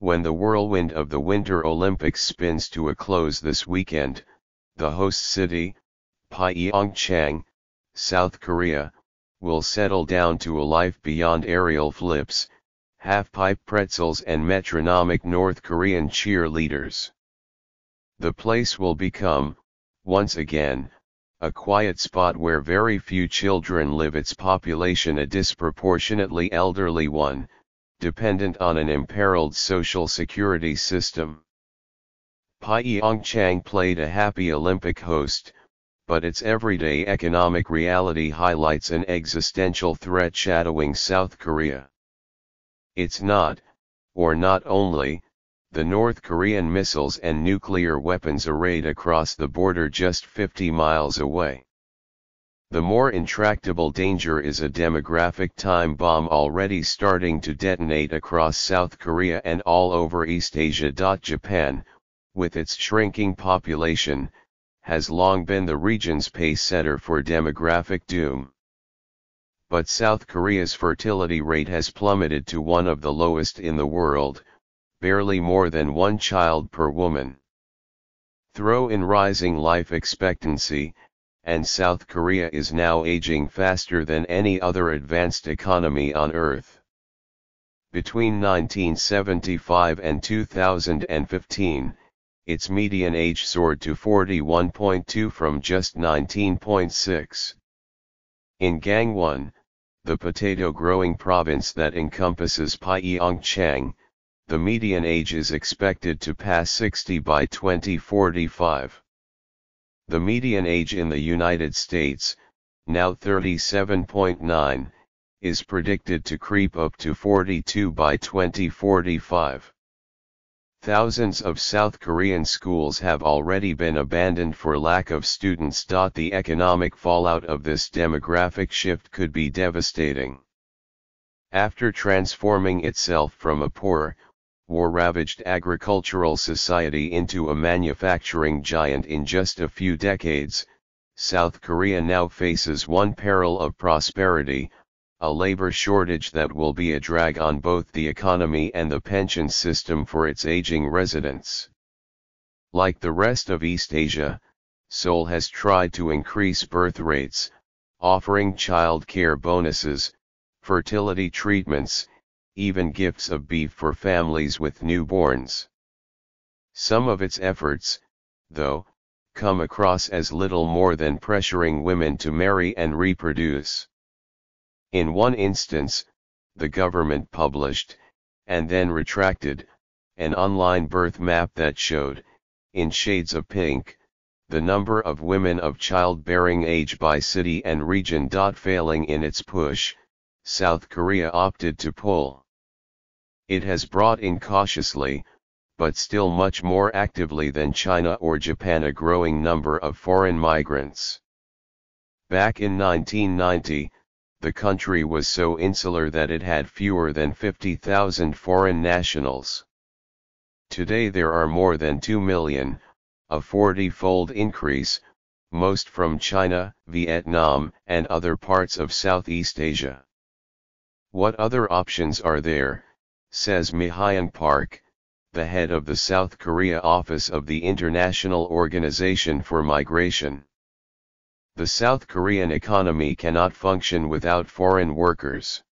When the whirlwind of the Winter Olympics spins to a close this weekend, the host city, Pyeongchang, South Korea, will settle down to a life beyond aerial flips, half-pipe pretzels and metronomic North Korean cheerleaders. The place will become, once again, a quiet spot where very few children live, its population a disproportionately elderly one, dependent on an imperiled social security system. Pyeongchang played a happy Olympic host, but its everyday economic reality highlights an existential threat shadowing South Korea. It's not, or not only, the North Korean missiles and nuclear weapons arrayed across the border just 50 miles away. The more intractable danger is a demographic time bomb already starting to detonate across South Korea and all over East Asia. Japan, with its shrinking population, has long been the region's pacesetter for demographic doom. But South Korea's fertility rate has plummeted to one of the lowest in the world, barely more than one child per woman. Throw in rising life expectancy, and South Korea is now aging faster than any other advanced economy on Earth. Between 1975 and 2015, its median age soared to 41.2 from just 19.6. In Gangwon, the potato-growing province that encompasses Pyeongchang, the median age is expected to pass 60 by 2045. The median age in the United States, now 37.9, is predicted to creep up to 42 by 2045. Thousands of South Korean schools have already been abandoned for lack of students. The economic fallout of this demographic shift could be devastating. After transforming itself from a poor, war-ravaged agricultural society into a manufacturing giant in just a few decades, South Korea now faces one peril of prosperity, a labor shortage that will be a drag on both the economy and the pension system for its aging residents. Like the rest of East Asia, Seoul has tried to increase birth rates, offering child care bonuses, fertility treatments, even gifts of beef for families with newborns. Some of its efforts, though, come across as little more than pressuring women to marry and reproduce. In one instance, the government published, and then retracted, an online birth map that showed, in shades of pink, the number of women of childbearing age by city and region. Failing in its push, South Korea opted to pull. It has brought in cautiously, but still much more actively than China or Japan, a growing number of foreign migrants. Back in 1990, the country was so insular that it had fewer than 50,000 foreign nationals. Today there are more than 2 million, a 40-fold increase, most from China, Vietnam, and other parts of Southeast Asia. What other options are there, says Mi-hyun Park, the head of the South Korea office of the International Organization for Migration. The South Korean economy cannot function without foreign workers.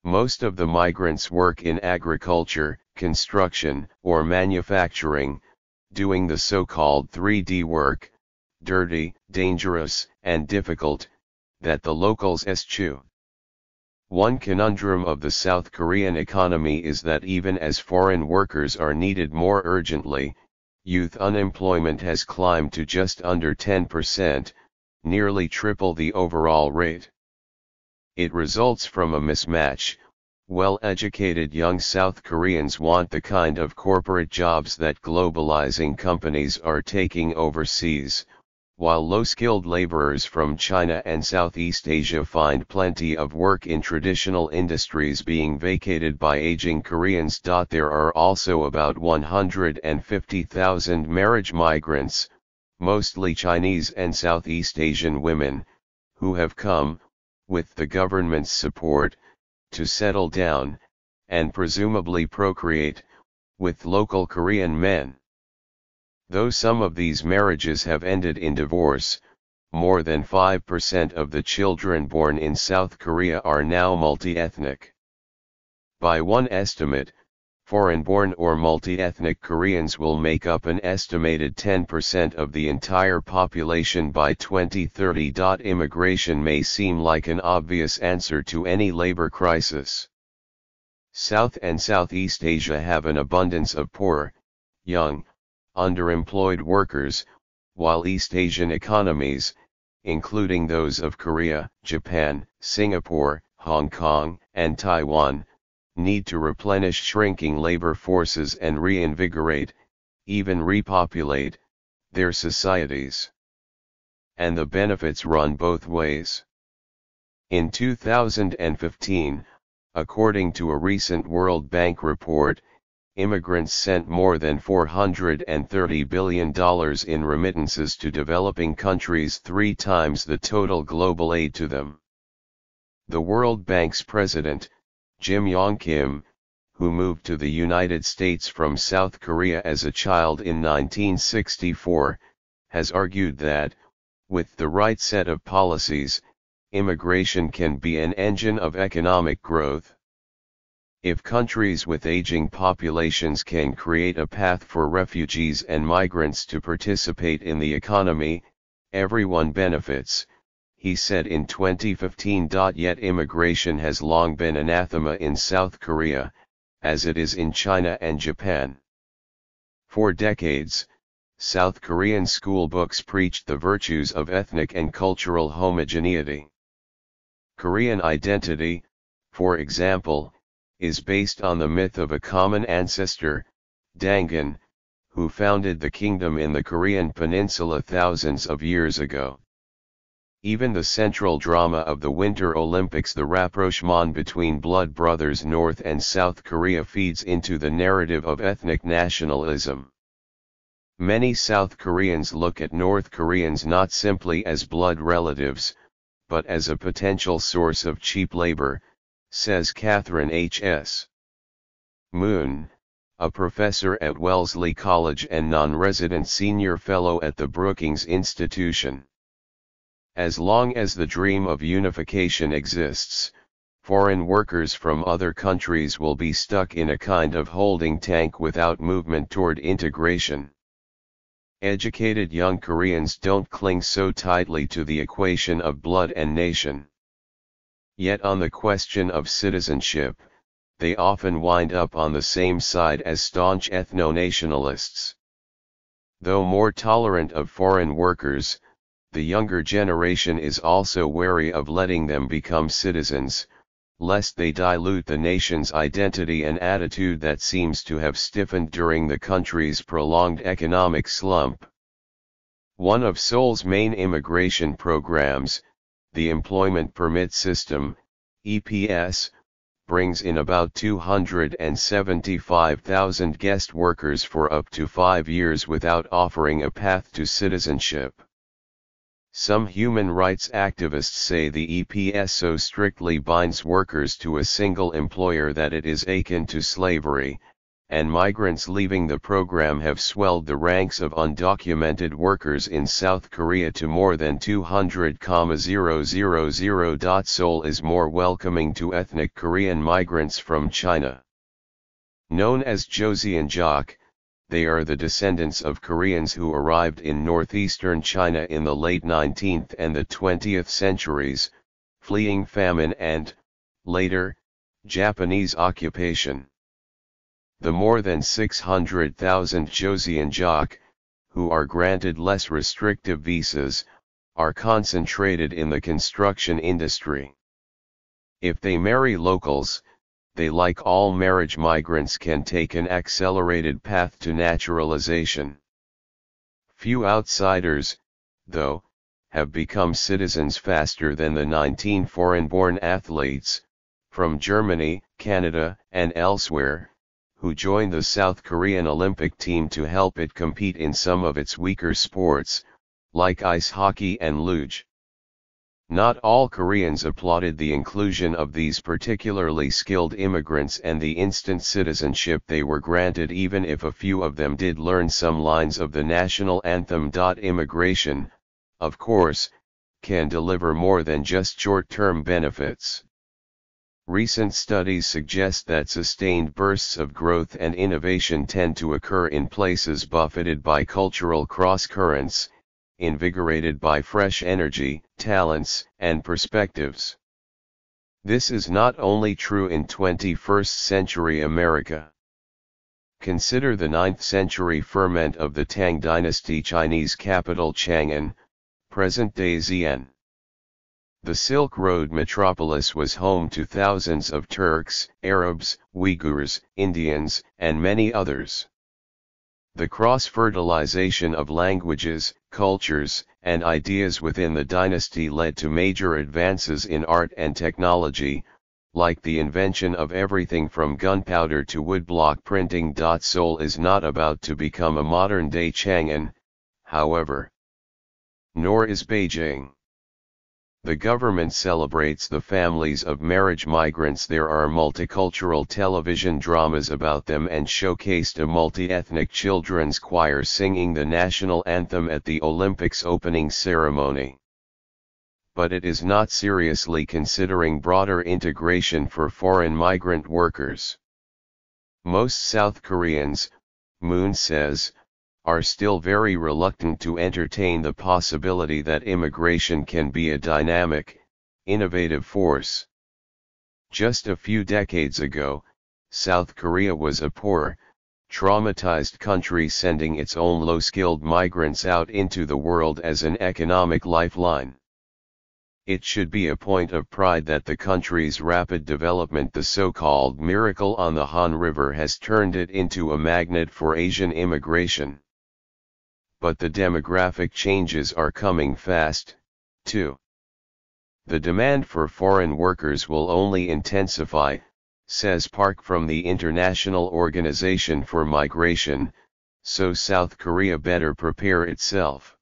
Most of the migrants work in agriculture, construction, or manufacturing, doing the so-called 3D work, dirty, dangerous, and difficult, that the locals eschew. One conundrum of the South Korean economy is that even as foreign workers are needed more urgently, youth unemployment has climbed to just under 10%, nearly triple the overall rate. It results from a mismatch. Well-educated young South Koreans want the kind of corporate jobs that globalizing companies are taking overseas, while low-skilled laborers from China and Southeast Asia find plenty of work in traditional industries being vacated by aging Koreans. There are also about 150,000 marriage migrants, mostly Chinese and Southeast Asian women, who have come, with the government's support, to settle down, and presumably procreate, with local Korean men. Though some of these marriages have ended in divorce, more than 5% of the children born in South Korea are now multi-ethnic. By one estimate, foreign-born or multi-ethnic Koreans will make up an estimated 10% of the entire population by 2030. Immigration may seem like an obvious answer to any labor crisis. South and Southeast Asia have an abundance of poor, young, underemployed workers, while East Asian economies, including those of Korea, Japan, Singapore, Hong Kong, and Taiwan, need to replenish shrinking labor forces and reinvigorate, even repopulate, their societies. And the benefits run both ways. In 2015, according to a recent World Bank report, immigrants sent more than $430 billion in remittances to developing countries, 3 times the total global aid to them. The World Bank's president, Jim Yong Kim, who moved to the United States from South Korea as a child in 1964, has argued that, with the right set of policies, immigration can be an engine of economic growth. If countries with aging populations can create a path for refugees and migrants to participate in the economy, everyone benefits, he said in 2015. Yet immigration has long been anathema in South Korea, as it is in China and Japan. For decades, South Korean school books preached the virtues of ethnic and cultural homogeneity. Korean identity, for example, is based on the myth of a common ancestor, Dangun, who founded the kingdom in the Korean peninsula thousands of years ago. Even the central drama of the Winter Olympics, the rapprochement between blood brothers North and South Korea, feeds into the narrative of ethnic nationalism. Many South Koreans look at North Koreans not simply as blood relatives, but as a potential source of cheap labor, says Catherine H.S. Moon, a professor at Wellesley College and non-resident senior fellow at the Brookings Institution. As long as the dream of unification exists, foreign workers from other countries will be stuck in a kind of holding tank without movement toward integration. Educated young Koreans don't cling so tightly to the equation of blood and nation. Yet on the question of citizenship, they often wind up on the same side as staunch ethno-nationalists. Though more tolerant of foreign workers, the younger generation is also wary of letting them become citizens, lest they dilute the nation's identity, an attitude that seems to have stiffened during the country's prolonged economic slump. One of Seoul's main immigration programs, the Employment Permit System, EPS, brings in about 275,000 guest workers for up to 5 years without offering a path to citizenship. Some human rights activists say the EPS so strictly binds workers to a single employer that it is akin to slavery, and migrants leaving the program have swelled the ranks of undocumented workers in South Korea to more than 200,000. Seoul is more welcoming to ethnic Korean migrants from China. Known as Joseonjok, they are the descendants of Koreans who arrived in northeastern China in the late 19th and the 20th centuries, fleeing famine and, later, Japanese occupation. The more than 600,000 Joseonjok, who are granted less restrictive visas, are concentrated in the construction industry. If they marry locals, they, like all marriage migrants, can take an accelerated path to naturalization. Few outsiders, though, have become citizens faster than the 19 foreign-born athletes, from Germany, Canada, and elsewhere, who joined the South Korean Olympic team to help it compete in some of its weaker sports, like ice hockey and luge. Not all Koreans applauded the inclusion of these particularly skilled immigrants and the instant citizenship they were granted, even if a few of them did learn some lines of the national anthem. Immigration, of course, can deliver more than just short-term benefits. Recent studies suggest that sustained bursts of growth and innovation tend to occur in places buffeted by cultural cross-currents, invigorated by fresh energy, talents, and perspectives. This is not only true in 21st century America. Consider the 9th century ferment of the Tang dynasty Chinese capital Chang'an, present-day Xi'an. The Silk Road metropolis was home to thousands of Turks, Arabs, Uyghurs, Indians, and many others. The cross-fertilization of languages, cultures, and ideas within the dynasty led to major advances in art and technology, like the invention of everything from gunpowder to woodblock printing. Seoul is not about to become a modern-day Chang'an, however. Nor is Beijing. The government celebrates the families of marriage migrants. There are multicultural television dramas about them and showcased a multi-ethnic children's choir singing the national anthem at the Olympics opening ceremony. But it is not seriously considering broader integration for foreign migrant workers. Most South Koreans, Moon says, are still very reluctant to entertain the possibility that immigration can be a dynamic, innovative force. Just a few decades ago, South Korea was a poor, traumatized country sending its own low-skilled migrants out into the world as an economic lifeline. It should be a point of pride that the country's rapid development, the so-called miracle on the Han River, has turned it into a magnet for Asian immigration. But the demographic changes are coming fast, too. The demand for foreign workers will only intensify, says Park from the International Organization for Migration, so South Korea better prepare itself.